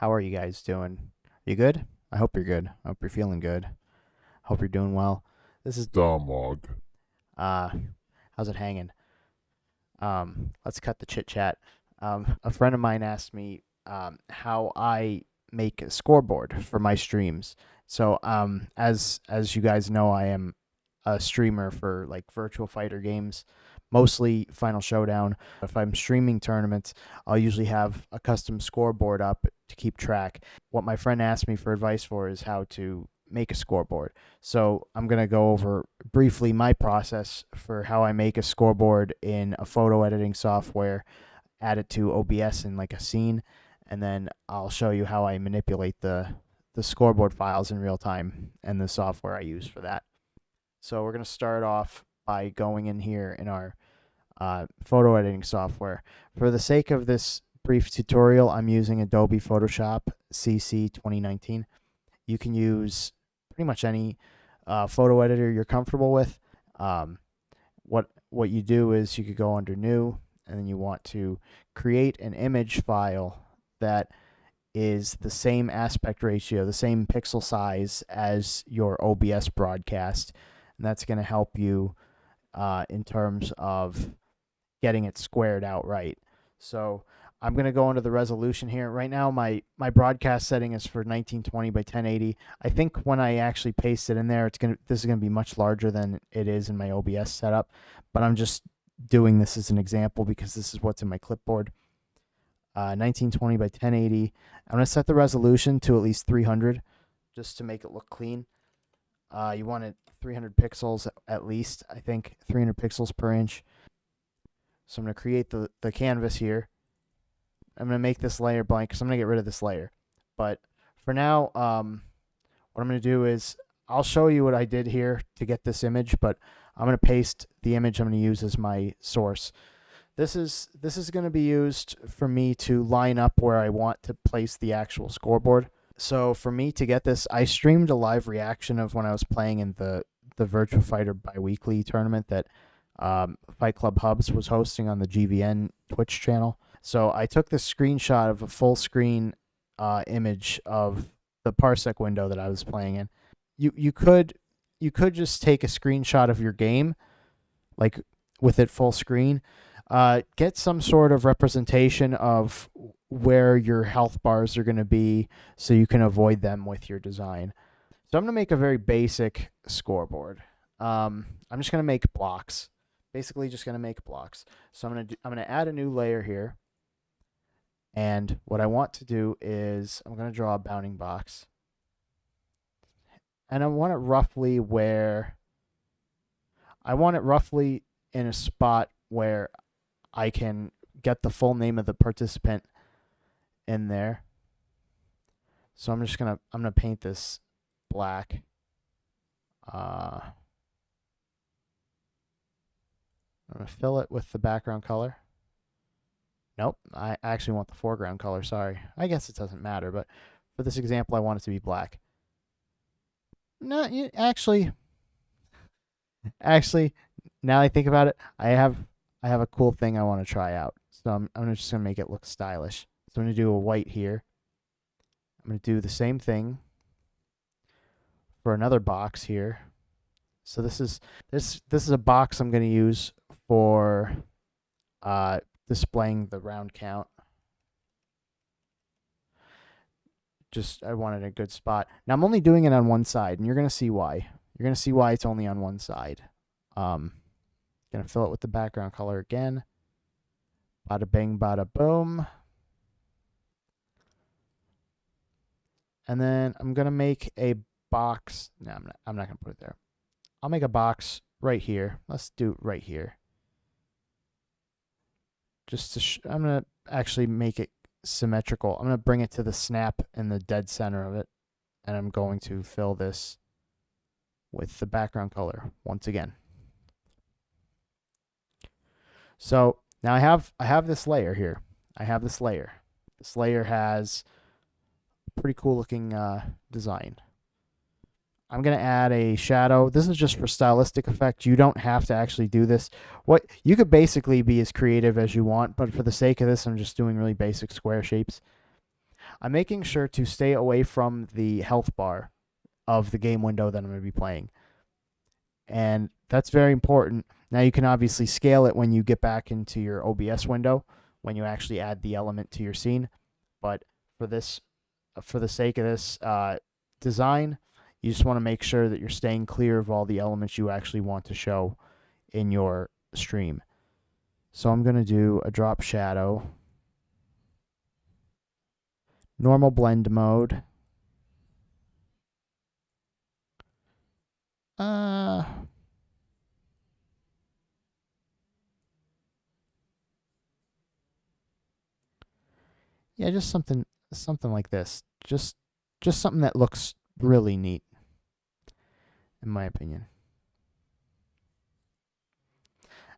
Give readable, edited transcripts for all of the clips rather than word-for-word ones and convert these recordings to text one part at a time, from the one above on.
How are you guys doing? You good? I hope you're good. I hope you're feeling good. Hope you're doing well. This is Damog. uh how's it hanging? Let's cut the chit chat. A friend of mine asked me how I make a scoreboard for my streams. So as you guys know, I am a streamer for like virtual fighter games, mostly Final Showdown. If I'm streaming tournaments, I'll usually have a custom scoreboard up to keep track. What my friend asked me for advice for is how to make a scoreboard. So I'm going to go over briefly my process for how I make a scoreboard in a photo editing software, add it to OBS in like a scene, and then I'll show you how I manipulate the scoreboard files in real time and the software I use for that. So we're going to start off by going in here in our photo editing software. For the sake of this brief tutorial, I'm using Adobe Photoshop CC 2019. You can use pretty much any photo editor you're comfortable with. What you do is you could go under New, and then you want to create an image file that is the same aspect ratio, the same pixel size as your OBS broadcast, and that's going to help you in terms of getting it squared out right. So I'm going to go into the resolution here. Right now, my broadcast setting is for 1920 by 1080. I think when I actually paste it in there, this is going to be much larger than it is in my OBS setup, but I'm just doing this as an example because this is what's in my clipboard. 1920 by 1080. I'm going to set the resolution to at least 300 just to make it look clean. You want it 300 pixels at least, I think 300 pixels per inch. So I'm going to create the canvas here. I'm going to make this layer blank because I'm going to get rid of this layer. But for now, what I'm going to do is I'll show you what I did here to get this image, but I'm going to paste the image I'm going to use as my source. This is going to be used for me to line up where I want to place the actual scoreboard. So for me to get this, I streamed a live reaction of when I was playing in the Virtua Fighter biweekly tournament that Fight Club Hubs was hosting on the GVN Twitch channel. So I took this screenshot of a full screen image of the parsec window that I was playing in. You could just take a screenshot of your game, like with it full screen. Get some sort of representation of where your health bars are going to be so you can avoid them with your design. So I'm going to make a very basic scoreboard. I'm just going to make blocks. Basically just going to make blocks. So I'm going to add a new layer here. And what I want to do is I'm going to draw a bounding box. And I want it roughly in a spot where I can get the full name of the participant in there. So I'm gonna paint this black. I'm gonna fill it with the background color. Nope, I actually want the foreground color, sorry. I guess it doesn't matter, but for this example, I want it to be black. No, actually, now I think about it, I have a cool thing I want to try out. So I'm just going to make it look stylish. So I'm going to do a white here. I'm going to do the same thing for another box here. So this is a box I'm going to use for displaying the round count. Just I wanted a good spot. Now I'm only doing it on one side, and you're going to see why. You're going to see why it's only on one side. Gonna fill it with the background color again. Bada bing, bada boom. And then I'm gonna make a box. No, I'm not gonna put it there. I'll make a box right here. Let's do it right here. Just to I'm gonna actually make it symmetrical. I'm gonna bring it to the snap in the dead center of it, and I'm going to fill this with the background color once again. So now I have this layer here. I have this layer. This layer has a pretty cool looking design. I'm going to add a shadow. This is just for stylistic effect. You don't have to actually do this. What you could basically be as creative as you want, but for the sake of this, I'm just doing really basic square shapes. I'm making sure to stay away from the health bar of the game window that I'm going to be playing. And that's very important. Now you can obviously scale it when you get back into your OBS window, when you actually add the element to your scene. But for the sake of this design, you just want to make sure that you're staying clear of all the elements you actually want to show in your stream. So I'm going to do a drop shadow, normal blend mode. Yeah, just something like this. Just something that looks really neat, in my opinion.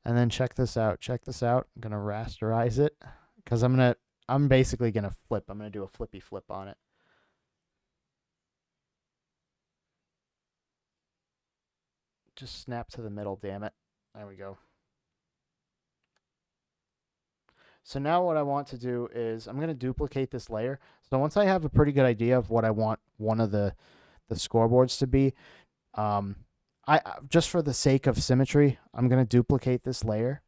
And then check this out. Check this out. I'm gonna rasterize it because I'm basically gonna flip. I'm gonna do a flippy flip on it. Just snap to the middle, damn it. There we go. So now what I want to do is I'm going to duplicate this layer. So once I have a pretty good idea of what I want one of the scoreboards to be, I just for the sake of symmetry, I'm going to duplicate this layer.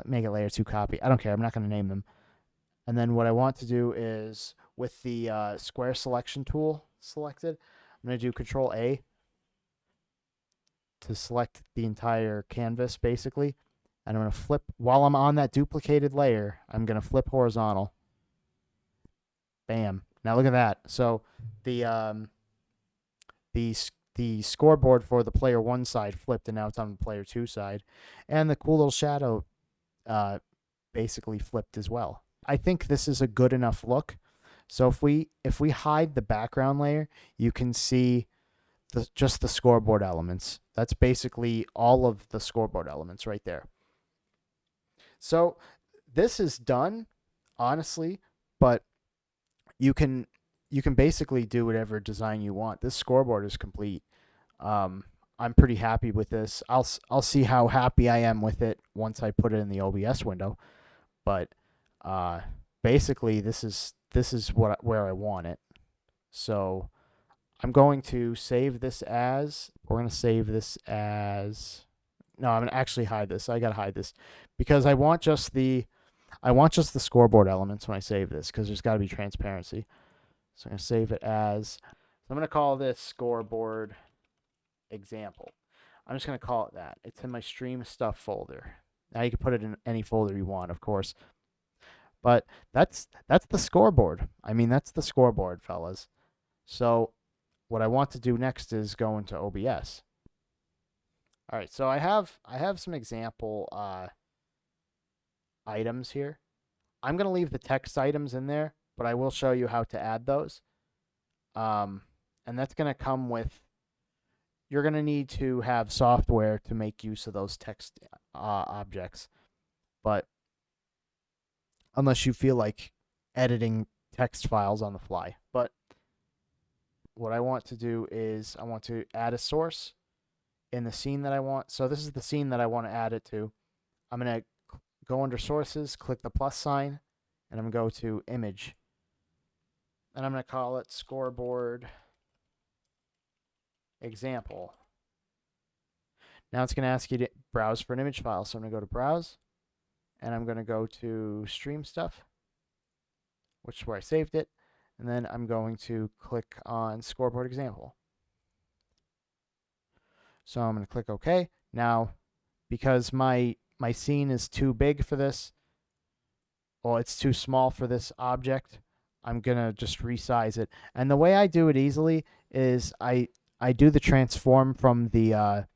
Make it layer 2 copy. I don't care. I'm not going to name them. And then what I want to do is with the square selection tool selected, I'm going to do Control A to select the entire canvas basically. And I'm going to flip, while I'm on that duplicated layer, I'm going to flip horizontal. Bam. Now look at that. So the scoreboard for the player 1 side flipped, and now it's on the player 2 side. And the cool little shadow basically flipped as well. I think this is a good enough look. So if we hide the background layer, you can see just the scoreboard elements. That's basically all of the scoreboard elements right there. So this is done, honestly, but you can basically do whatever design you want. This scoreboard is complete. I'm pretty happy with this. I'll see how happy I am with it once I put it in the OBS window. But basically, this is where I want it. So I'm going to save this as. We're going to save this as. No, I'm going to actually hide this. I got to hide this because I want just the scoreboard elements when I save this, because there's got to be transparency. So I'm going to save it as. I'm going to call this scoreboard example. I'm just going to call it that. It's in my stream stuff folder. Now you can put it in any folder you want, of course. But that's the scoreboard. I mean, that's the scoreboard, fellas. So what I want to do next is go into OBS. All right, so I have some example items here. I'm going to leave the text items in there, but I will show you how to add those. And that's going to come with, you're going to need to have software to make use of those text objects. But unless you feel like editing text files on the fly. But what I want to do is I want to add a source in the scene that I want. So this is the scene that I want to add it to. I'm going to go under sources, click the plus sign, and I'm going to go to image. And I'm going to call it scoreboard example. Now it's going to ask you to browse for an image file. So I'm going to go to browse, and I'm going to go to stream stuff, which is where I saved it. And then I'm going to click on scoreboard example. So I'm going to click OK. Now, because my scene is too big for this, well, it's too small for this object, I'm going to just resize it. And the way I do it easily is I do the transform from the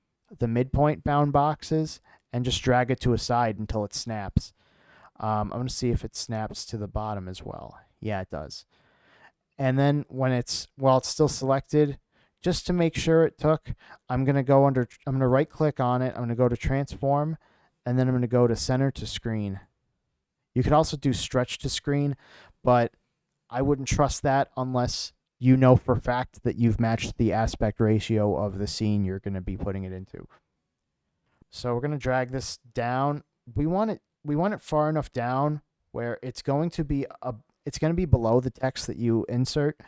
midpoint bound boxes and just drag it to a side until it snaps. I'm going to see if it snaps to the bottom as well. Yeah, it does. And then when it's still selected, just to make sure it took, I'm going to right click on it. I'm going to go to transform, and then I'm going to go to center to screen. You could also do stretch to screen, but I wouldn't trust that unless you know for a fact that you've matched the aspect ratio of the scene you're going to be putting it into. So we're going to drag this down. We want it far enough down where it's going to be it's going to be below the text that you insert,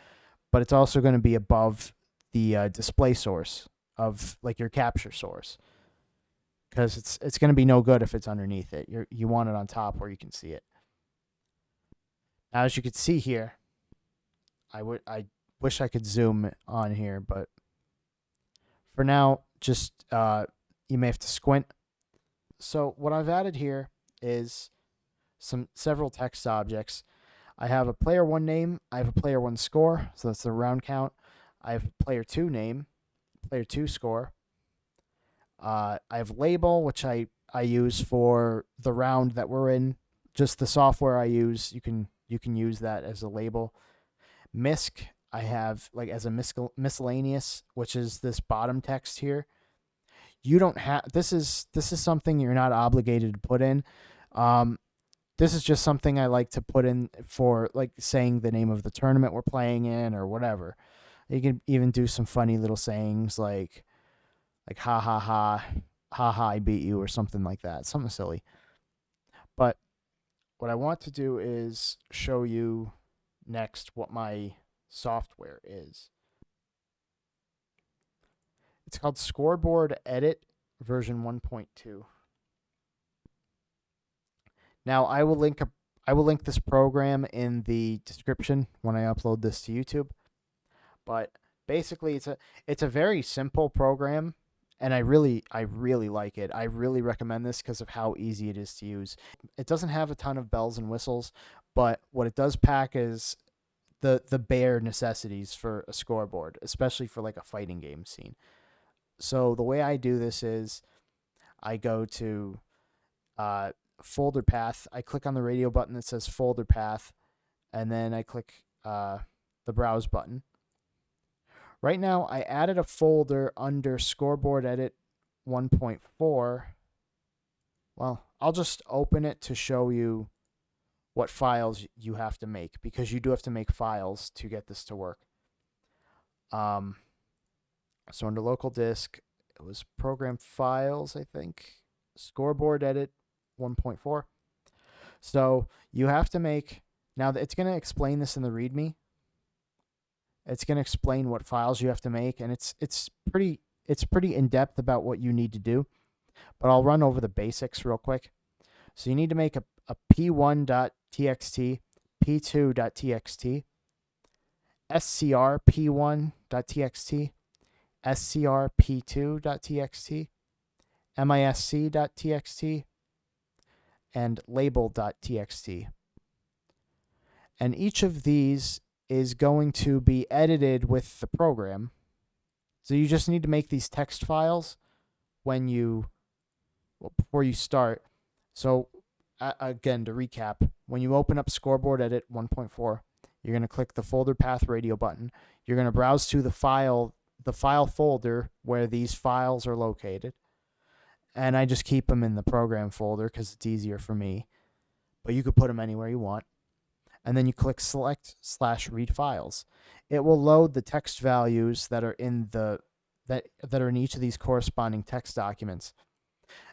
but it's also going to be above the display source of like your capture source, because it's going to be no good if it's underneath it. You want it on top where you can see it. Now, as you can see here, I wish I could zoom on here, but for now, just you may have to squint. So what I've added here is several text objects. I have a player 1 name. I have a player 1 score, so that's the round count. I have a player 2 name, player 2 score. I have label, which I use for the round that we're in. Just the software I use, you can use that as a label. Misc, I have like as a miscellaneous, which is this bottom text here. You don't have this is something you're not obligated to put in. This is just something I like to put in for like saying the name of the tournament we're playing in or whatever. You can even do some funny little sayings like ha ha ha, ha ha, I beat you, or something like that. Something silly. But what I want to do is show you next what my software is. It's called Scoreboard Edit version 1.2. Now I will link this program in the description when I upload this to YouTube. But basically it's a very simple program, and I really like it. I really recommend this because of how easy it is to use. It doesn't have a ton of bells and whistles, but what it does pack is the bare necessities for a scoreboard, especially for like a fighting game scene. So the way I do this is I go to folder path. I click on the radio button that says folder path, and then I click the browse button. Right now, I added a folder under Scoreboard Edit 1.4. Well, I'll just open it to show you what files you have to make, because you do have to make files to get this to work. So under local disk, it was program files, I think. Scoreboard Edit 1.4. So you have to make, now it's going to explain this in the README. It's going to explain what files you have to make, and it's pretty in depth about what you need to do. But I'll run over the basics real quick. So you need to make a p1.txt, p2.txt, scrp1.txt, scrp2.txt, misc.txt, and label.txt. And each of these is going to be edited with the program. So you just need to make these text files before you start. So again, to recap, when you open up Scoreboard Edit 1.4, you're going to click the folder path radio button. You're going to browse to the file folder where these files are located. And I just keep them in the program folder because it's easier for me. But you could put them anywhere you want. And then you click select/read files. It will load the text values that are in that are in each of these corresponding text documents.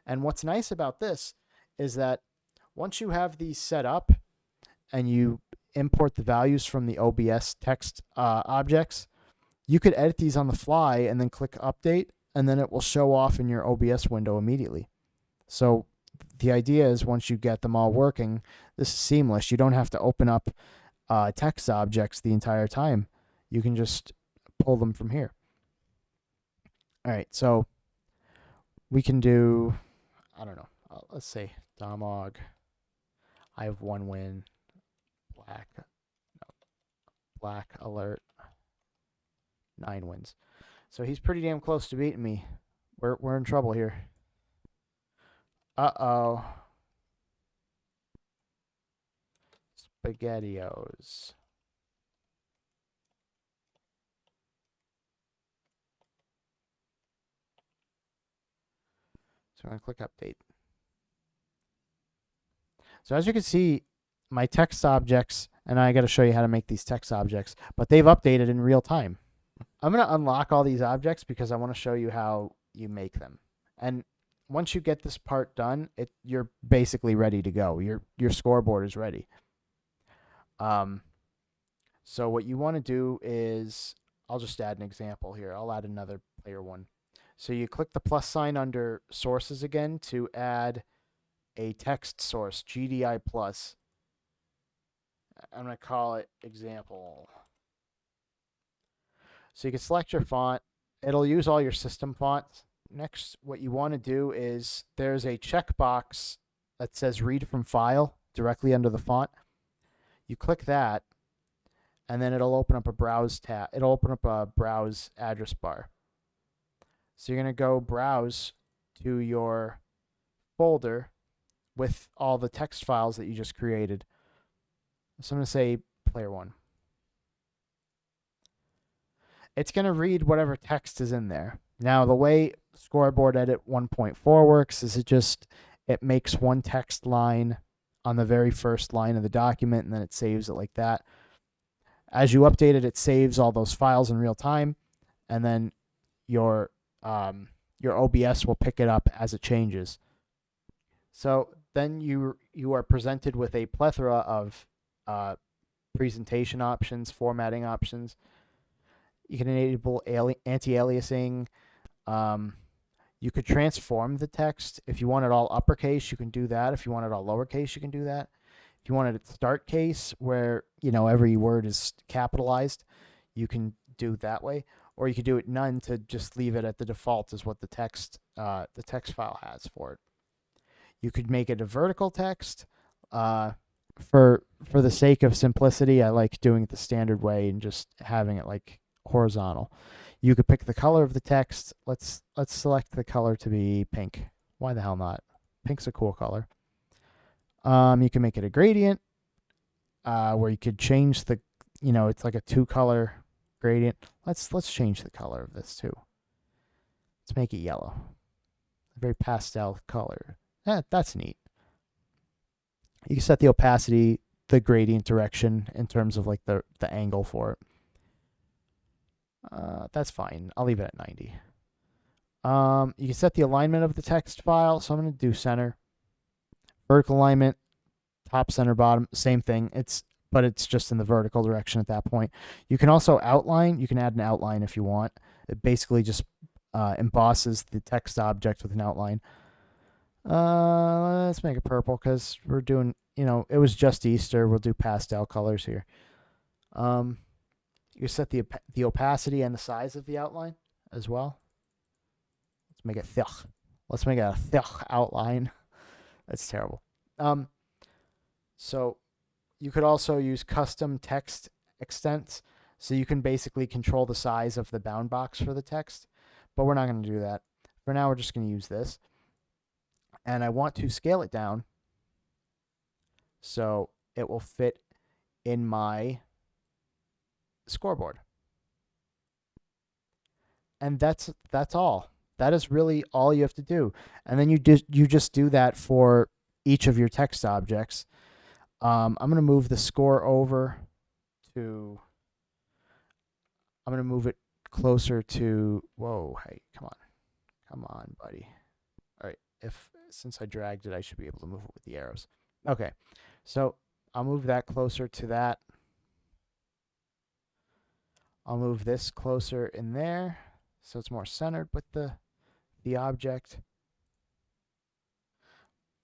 And what's nice about this is that once you have these set up and you import the values from the OBS text objects, you could edit these on the fly and then click update, and then it will show off in your OBS window immediately. So the idea is once you get them all working, this is seamless. You don't have to open up text objects the entire time. You can just pull them from here. All right, so we can do, I don't know, let's say Damog. I have 1 win. Black alert. 9 wins. So he's pretty damn close to beating me. We're in trouble here. Uh-oh. SpaghettiOs. So I'm going to click update. So as you can see, my text objects, and I got to show you how to make these text objects, but they've updated in real time. I'm going to unlock all these objects because I want to show you how you make them. And once you get this part done, you're basically ready to go. Your scoreboard is ready. So what you want to do is, I'll just add an example here. I'll add another player one. So you click the plus sign under sources again to add a text source, GDI plus. I'm going to call it example. So you can select your font. It'll use all your system fonts. Next, what you want to do is there's a checkbox that says read from file directly under the font. You click that, and then it'll open up a browse tab. It'll open up a browse address bar. So you're going to go browse to your folder with all the text files that you just created. So I'm going to say player one. It's going to read whatever text is in there. Now, the way Scoreboard Edit 1.4 works is it makes one text line on the very first line of the document, and then it saves it like that. As you update it, it saves all those files in real time, and then your OBS will pick it up as it changes. So then you are presented with a plethora of presentation options, formatting options. You can enable anti-aliasing. You could transform the text. If you want it all uppercase, you can do that. If you want it all lowercase, you can do that. If you wanted it start case, where every word is capitalized, you can do it that way. Or you could do it none to just leave it at the default as what the text file has for it. You could make it a vertical text. For the sake of simplicity, I like doing it the standard way and just having it like horizontal. You could pick the color of the text. Let's select the color to be pink. Why the hell not? Pink's a cool color. You can make it a gradient, where you could change the, it's like a 2-color gradient. Let's change the color of this too. Let's make it yellow. A very pastel color. That's neat. You can set the opacity, the gradient direction in terms of like the angle for it. That's fine. I'll leave it at 90. You can set the alignment of the text file. So I'm going to do center. Vertical alignment, top, center, bottom, same thing. But it's just in the vertical direction at that point. You can also outline. You can add an outline if you want. It basically just embosses the text object with an outline. Let's make it purple because we're doing, it was just Easter. We'll do pastel colors here. You set the opacity and the size of the outline as well. Let's make it thick. Let's make it a thick outline. That's terrible. So you could also use custom text extents. So you can basically control the size of the bound box for the text, but we're not going to do that. For now, we're just going to use this. And I want to scale it down so it will fit in my scoreboard. And that's all. That is really all you have to do. And then you just do that for each of your text objects. I'm going to move the score over to, I'm going to move it closer to, whoa, hey, come on, buddy. All right, since I dragged it, I should be able to move it with the arrows. Okay, so I'll move that closer to that. I'll move this closer in there so it's more centered with the object.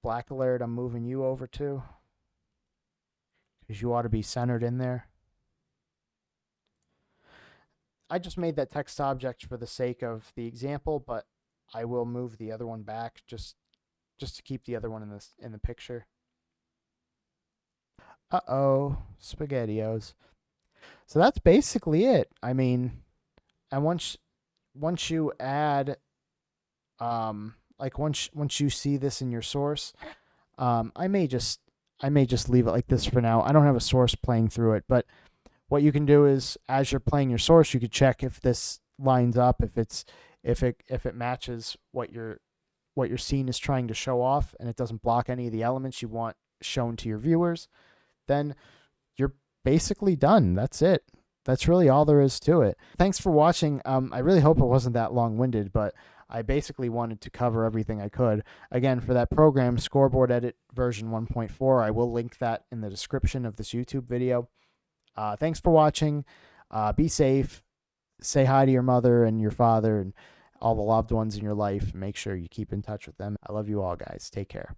Black alert, I'm moving you over to, because you ought to be centered in there. I just made that text object for the sake of the example, but I will move the other one back just to keep the other one in the picture. Uh-oh, SpaghettiOs. So that's basically it. I mean, and once you add, like once you see this in your source, I may just leave it like this for now. I don't have a source playing through it, but what you can do is, as you're playing your source, you could check if this lines up, if it matches what your scene is trying to show off, and it doesn't block any of the elements you want shown to your viewers. Then you're basically done. That's it. That's really all there is to it. Thanks for watching. I really hope it wasn't that long-winded, but I basically wanted to cover everything I could. Again, for that program, Scoreboard Edit version 1.4, I will link that in the description of this YouTube video. Thanks for watching. Be safe. Say hi to your mother and your father and all the loved ones in your life. Make sure you keep in touch with them. I love you all, guys. Take care.